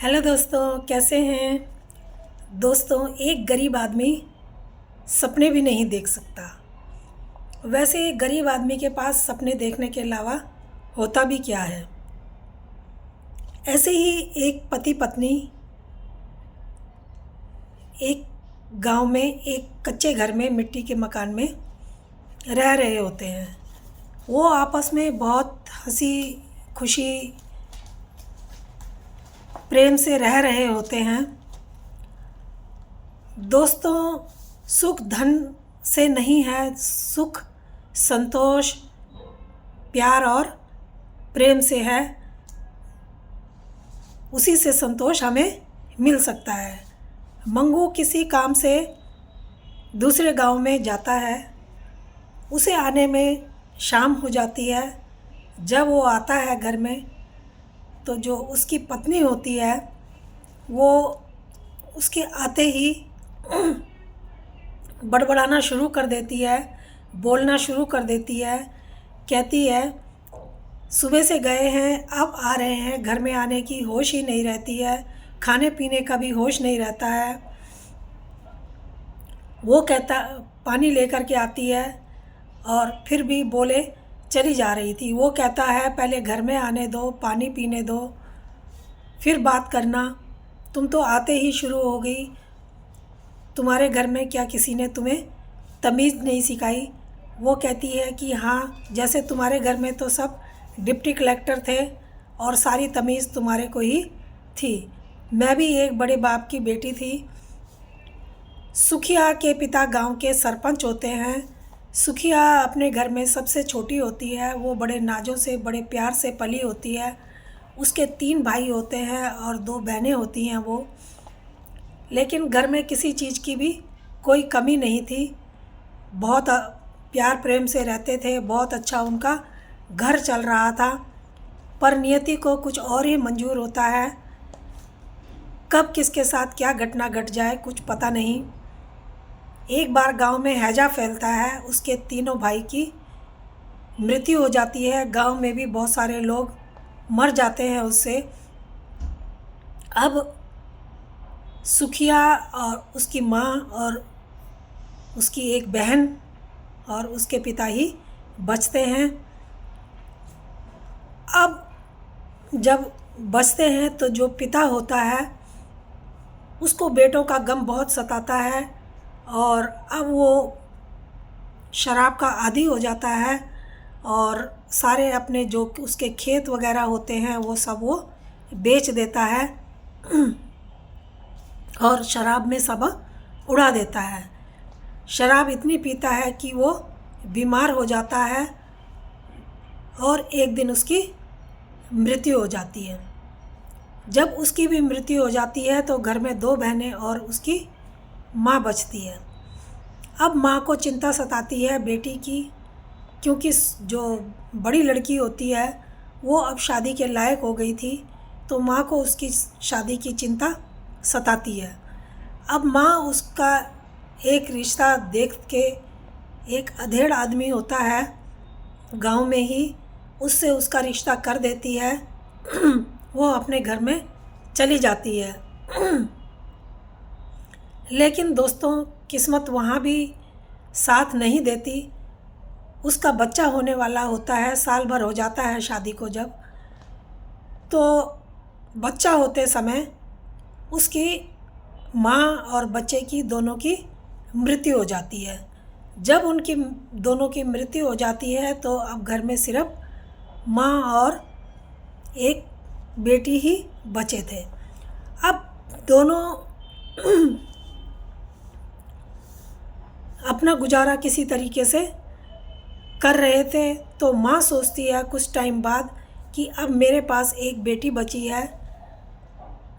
Hello दोस्तों, कैसे हैं। दोस्तों, एक गरीब आदमी सपने भी नहीं देख सकता। वैसे एक गरीब आदमी के पास सपने देखने के अलावा होता भी क्या है। ऐसे ही एक पति पत्नी एक गांव में एक कच्चे घर में मिट्टी के मकान में रह रहे होते हैं। वो आपस में बहुत हंसी खुशी प्रेम से रह रहे होते हैं। दोस्तों, सुख धन से नहीं है, सुख संतोष प्यार और प्रेम से है। उसी से संतोष हमें मिल सकता है। मंगू किसी काम से दूसरे गांव में जाता है। उसे आने में शाम हो जाती है। जब वो आता है घर में तो जो उसकी पत्नी होती है वो उसके आते ही बड़बड़ाना शुरू कर देती है, बोलना शुरू कर देती है। कहती है, सुबह से गए हैं, अब आ रहे हैं, घर में आने की होश ही नहीं रहती है, खाने पीने का भी होश नहीं रहता है। वो कहता पानी लेकर के आती है और फिर भी बोले चली जा रही थी। वो कहता है, पहले घर में आने दो, पानी पीने दो, फिर बात करना। तुम तो आते ही शुरू हो गई। तुम्हारे घर में क्या किसी ने तुम्हें तमीज़ नहीं सिखाई। वो कहती है कि हाँ, जैसे तुम्हारे घर में तो सब डिप्टी कलेक्टर थे और सारी तमीज़ तुम्हारे को ही थी। मैं भी एक बड़े बाप की बेटी थी। सुखिया के पिता गांव के सरपंच होते हैं। सुखिया अपने घर में सबसे छोटी होती है। वो बड़े नाजों से, बड़े प्यार से पली होती है। उसके 3 भाई होते हैं और 2 बहनें होती हैं वो। लेकिन घर में किसी चीज़ की भी कोई कमी नहीं थी। बहुत प्यार प्रेम से रहते थे। बहुत अच्छा उनका घर चल रहा था। पर नियति को कुछ और ही मंजूर होता है। कब किसके साथ क्या घटना घट जाए कुछ पता नहीं। एक बार गांव में हैजा फैलता है। उसके तीनों भाई की मृत्यु हो जाती है। गांव में भी बहुत सारे लोग मर जाते हैं उससे। अब सुखिया और उसकी माँ और उसकी एक बहन और उसके पिता ही बचते हैं। अब जब बचते हैं तो जो पिता होता है उसको बेटों का गम बहुत सताता है और अब वो शराब का आदी हो जाता है और सारे अपने जो उसके खेत वगैरह होते हैं वो सब वो बेच देता है और शराब में सब उड़ा देता है। शराब इतनी पीता है कि वो बीमार हो जाता है और एक दिन उसकी मृत्यु हो जाती है। जब उसकी भी मृत्यु हो जाती है तो घर में 2 बहनें और उसकी माँ बचती है। अब माँ को चिंता सताती है बेटी की, क्योंकि जो बड़ी लड़की होती है वो अब शादी के लायक हो गई थी। तो माँ को उसकी शादी की चिंता सताती है। अब माँ उसका एक रिश्ता देख के, एक अधेड़ आदमी होता है गांव में ही, उससे उसका रिश्ता कर देती है। वो अपने घर में चली जाती है। लेकिन दोस्तों, किस्मत वहाँ भी साथ नहीं देती। उसका बच्चा होने वाला होता है, साल भर हो जाता है शादी को। जब तो बच्चा होते समय उसकी माँ और बच्चे की दोनों की मृत्यु हो जाती है। जब उनकी दोनों की मृत्यु हो जाती है तो अब घर में सिर्फ माँ और एक बेटी ही बचे थे। अब दोनों अपना गुजारा किसी तरीके से कर रहे थे। तो माँ सोचती है कुछ टाइम बाद कि अब मेरे पास एक बेटी बची है,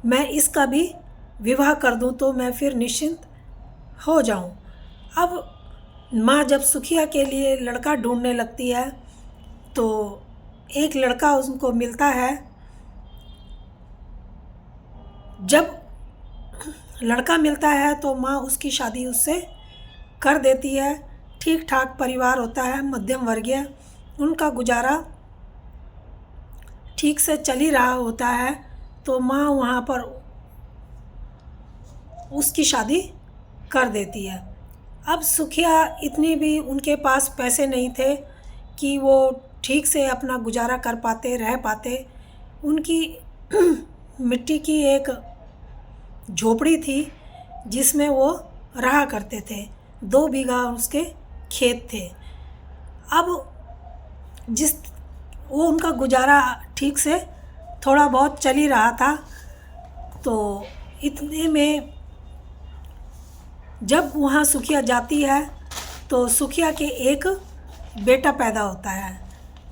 मैं इसका भी विवाह कर दूं तो मैं फिर निश्चिंत हो जाऊं। अब माँ जब सुखिया के लिए लड़का ढूंढने लगती है तो एक लड़का उनको मिलता है। जब लड़का मिलता है तो माँ उसकी शादी उससे कर देती है। ठीक ठाक परिवार होता है, मध्यम वर्गीय, उनका गुजारा ठीक से चल ही रहा होता है। तो माँ वहाँ पर उसकी शादी कर देती है। अब सुखिया इतनी भी उनके पास पैसे नहीं थे कि वो ठीक से अपना गुजारा कर पाते, रह पाते। उनकी मिट्टी की एक झोपड़ी थी जिसमें वो रहा करते थे। 2 बीघा उसके खेत थे। अब जिस वो उनका गुजारा ठीक से थोड़ा बहुत चल ही रहा था। तो इतने में जब वहाँ सुखिया जाती है तो सुखिया के एक बेटा पैदा होता है।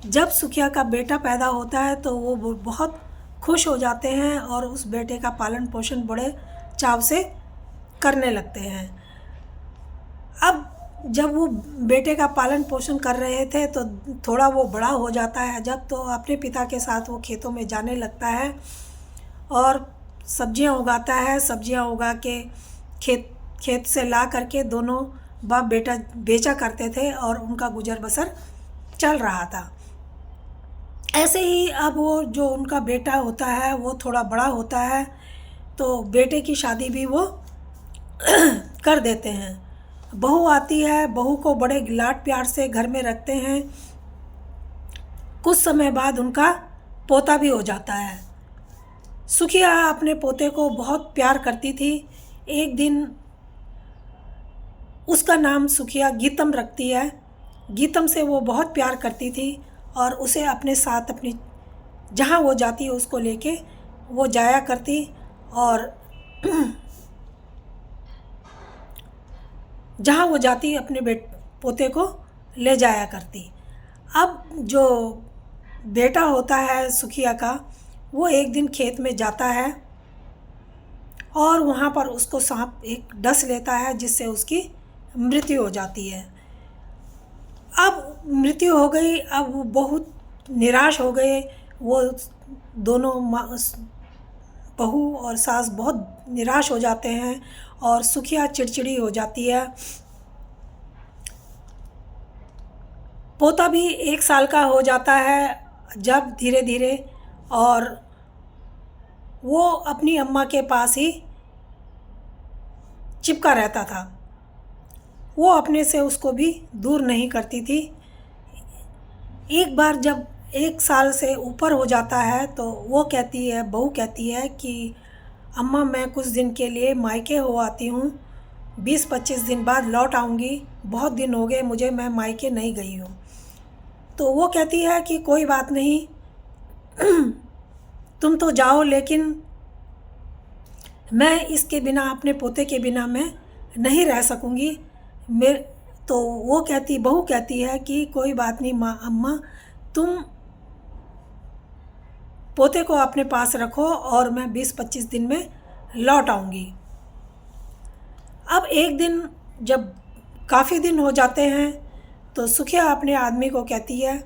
जब सुखिया का बेटा पैदा होता है तो वो बहुत खुश हो जाते हैं और उस बेटे का पालन पोषण बड़े चाव से करने लगते हैं। अब जब वो बेटे का पालन पोषण कर रहे थे तो थोड़ा वो बड़ा हो जाता है जब, तो अपने पिता के साथ वो खेतों में जाने लगता है और सब्जियां उगाता है। सब्जियां उगा के खेत से ला करके दोनों बाप बेटा बेचा करते थे और उनका गुजर बसर चल रहा था। ऐसे ही अब वो जो उनका बेटा होता है वो थोड़ा बड़ा होता है तो बेटे की शादी भी वो कर देते हैं। बहू आती है, बहू को बड़े लाड प्यार से घर में रखते हैं। कुछ समय बाद उनका पोता भी हो जाता है। सुखिया अपने पोते को बहुत प्यार करती थी। एक दिन उसका नाम सुखिया गीतम रखती है। गीतम से वो बहुत प्यार करती थी और उसे अपने साथ अपनी जहाँ वो जाती है उसको लेके वो जाया करती और जहाँ वो जाती अपने पोते को ले जाया करती। अब जो बेटा होता है सुखिया का वो एक दिन खेत में जाता है और वहाँ पर उसको सांप एक डस लेता है जिससे उसकी मृत्यु हो जाती है। अब मृत्यु हो गई। अब वो बहुत निराश हो गए। वो दोनों बहू और सास बहुत निराश हो जाते हैं और सुखिया चिड़चिड़ी हो जाती है। पोता भी 1 साल का हो जाता है जब धीरे धीरे, और वो अपनी अम्मा के पास ही चिपका रहता था। वो अपने से उसको भी दूर नहीं करती थी। एक बार जब 1 साल से ऊपर हो जाता है तो वो कहती है, बहू कहती है कि अम्मा मैं कुछ दिन के लिए मायके हो आती हूँ, 20-25 दिन बाद लौट आऊँगी, बहुत दिन हो गए मुझे, मैं मायके नहीं गई हूँ। तो वो कहती है कि कोई बात नहीं, तुम तो जाओ, लेकिन मैं इसके बिना, अपने पोते के बिना मैं नहीं रह सकूँगी। तो वो बहू कहती है कि कोई बात नहीं माँ, अम्मा तुम पोते को अपने पास रखो और मैं 20-25 दिन में लौट आऊँगी। अब एक दिन जब काफ़ी दिन हो जाते हैं तो सुखिया अपने आदमी को कहती है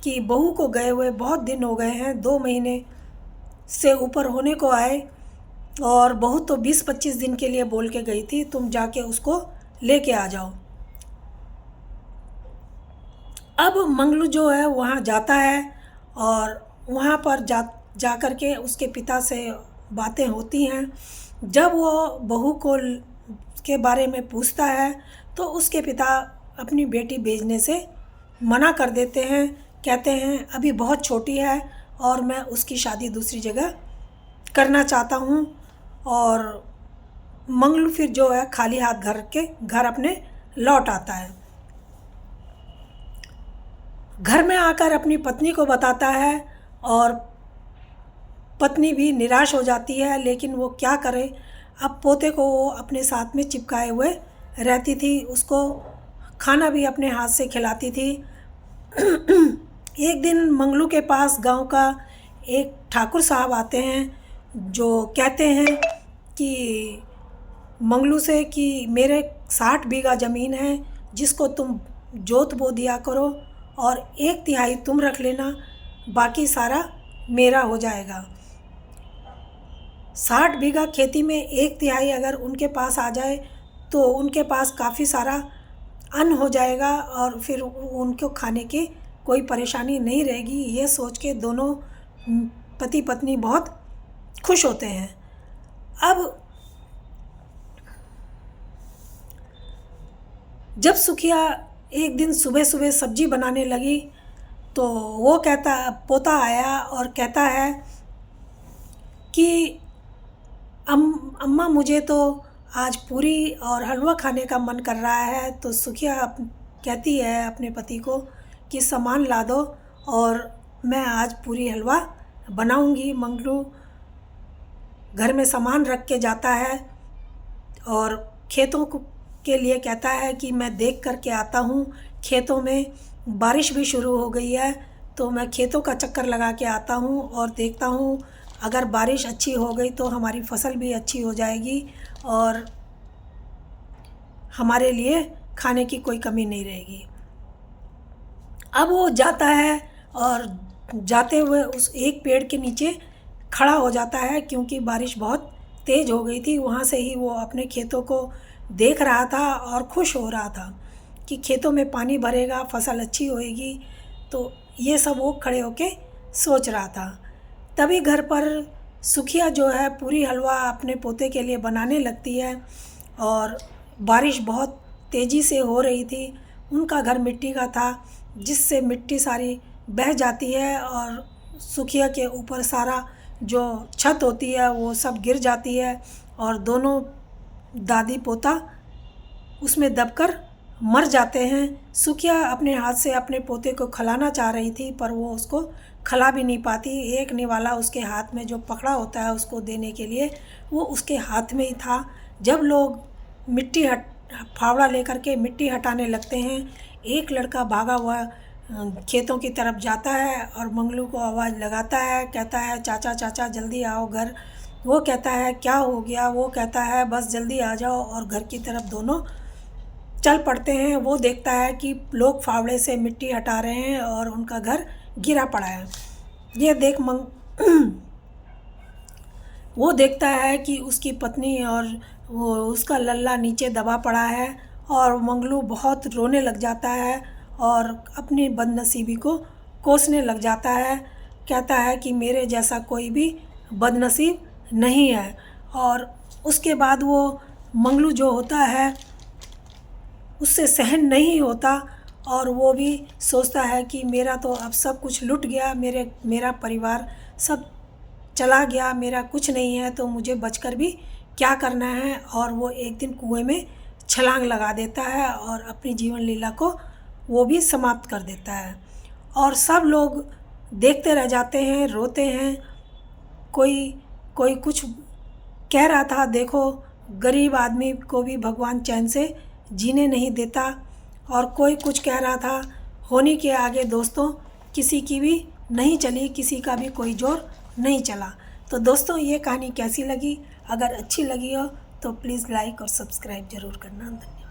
कि बहू को गए हुए बहुत दिन हो गए हैं, 2 महीने से ऊपर होने को आए और बहू तो 20-25 दिन के लिए बोल के गई थी, तुम जाके उसको लेके आ जाओ। अब मंगलू जो है वहाँ जाता है और वहाँ पर जा कर के उसके पिता से बातें होती हैं। जब वो बहू को के बारे में पूछता है तो उसके पिता अपनी बेटी भेजने से मना कर देते हैं। कहते हैं अभी बहुत छोटी है और मैं उसकी शादी दूसरी जगह करना चाहता हूँ। और मंगलू फिर जो है खाली हाथ घर अपने लौट आता है। घर में आकर अपनी पत्नी को बताता है और पत्नी भी निराश हो जाती है, लेकिन वो क्या करे। अब पोते को वो अपने साथ में चिपकाए हुए रहती थी, उसको खाना भी अपने हाथ से खिलाती थी। एक दिन मंगलू के पास गांव का एक ठाकुर साहब आते हैं जो कहते हैं कि मंगलू से कि मेरे 60 बीघा ज़मीन है जिसको तुम जोत बो दिया करो और 1/3 तुम रख लेना, बाकी सारा मेरा हो जाएगा। 60 बीघा खेती में 1/3 अगर उनके पास आ जाए तो उनके पास काफ़ी सारा अन्न हो जाएगा और फिर उनको खाने की कोई परेशानी नहीं रहेगी। ये सोच के दोनों पति पत्नी बहुत खुश होते हैं। अब जब सुखिया एक दिन सुबह सुबह सब्जी बनाने लगी तो वो पोता आया और कहता है कि अम्मा मुझे तो आज पूरी और हलवा खाने का मन कर रहा है। तो सुखिया कहती है अपने पति को कि सामान ला दो और मैं आज पूरी हलवा बनाऊंगी। मंगलू घर में सामान रख के जाता है और खेतों के लिए कहता है कि मैं देख कर के आता हूँ। खेतों में बारिश भी शुरू हो गई है तो मैं खेतों का चक्कर लगा के आता हूँ और देखता हूँ अगर बारिश अच्छी हो गई तो हमारी फसल भी अच्छी हो जाएगी और हमारे लिए खाने की कोई कमी नहीं रहेगी। अब वो जाता है और जाते हुए उस एक पेड़ के नीचे खड़ा हो जाता है क्योंकि बारिश बहुत तेज़ हो गई थी। वहाँ से ही वो अपने खेतों को देख रहा था और खुश हो रहा था कि खेतों में पानी भरेगा, फसल अच्छी होएगी। तो ये सब वो खड़े होके सोच रहा था। तभी घर पर सुखिया जो है पूरी हलवा अपने पोते के लिए बनाने लगती है और बारिश बहुत तेज़ी से हो रही थी। उनका घर मिट्टी का था जिससे मिट्टी सारी बह जाती है और सुखिया के ऊपर सारा जो छत होती है वो सब गिर जाती है और दोनों दादी पोता उसमें दबकर मर जाते हैं। सुखिया अपने हाथ से अपने पोते को खिलाना चाह रही थी पर वो उसको खिला भी नहीं पाती। एक निवाला उसके हाथ में जो पकड़ा होता है उसको देने के लिए वो उसके हाथ में ही था। जब लोग फावड़ा लेकर के मिट्टी हटाने लगते हैं, एक लड़का भागा हुआ खेतों की तरफ जाता है और मंगलू को आवाज़ लगाता है, कहता है चाचा चाचा जल्दी आओ घर। वो कहता है क्या हो गया? वो कहता है बस जल्दी आ जाओ और घर की तरफ दोनों चल पड़ते हैं। वो देखता है कि लोग फावड़े से मिट्टी हटा रहे हैं और उनका घर गिरा पड़ा है। ये देख वो देखता है कि उसकी पत्नी और वो उसका लल्ला नीचे दबा पड़ा है और मंगलू बहुत रोने लग जाता है और अपनी बदनसीबी को कोसने लग जाता है। कहता है कि मेरे जैसा कोई भी बदनसीब नहीं है। और उसके बाद वो मंगलू जो होता है उससे सहन नहीं होता और वो भी सोचता है कि मेरा तो अब सब कुछ लुट गया, मेरा परिवार सब चला गया, मेरा कुछ नहीं है तो मुझे बचकर भी क्या करना है। और वो एक दिन कुएं में छलांग लगा देता है और अपनी जीवन लीला को वो भी समाप्त कर देता है। और सब लोग देखते रह जाते हैं, रोते हैं। कोई कुछ कह रहा था, देखो गरीब आदमी को भी भगवान चैन से जीने नहीं देता। और कोई कुछ कह रहा था, होनी के आगे दोस्तों किसी की भी नहीं चली, किसी का भी कोई जोर नहीं चला। तो दोस्तों ये कहानी कैसी लगी? अगर अच्छी लगी हो तो प्लीज़ लाइक और सब्सक्राइब ज़रूर करना। धन्यवाद।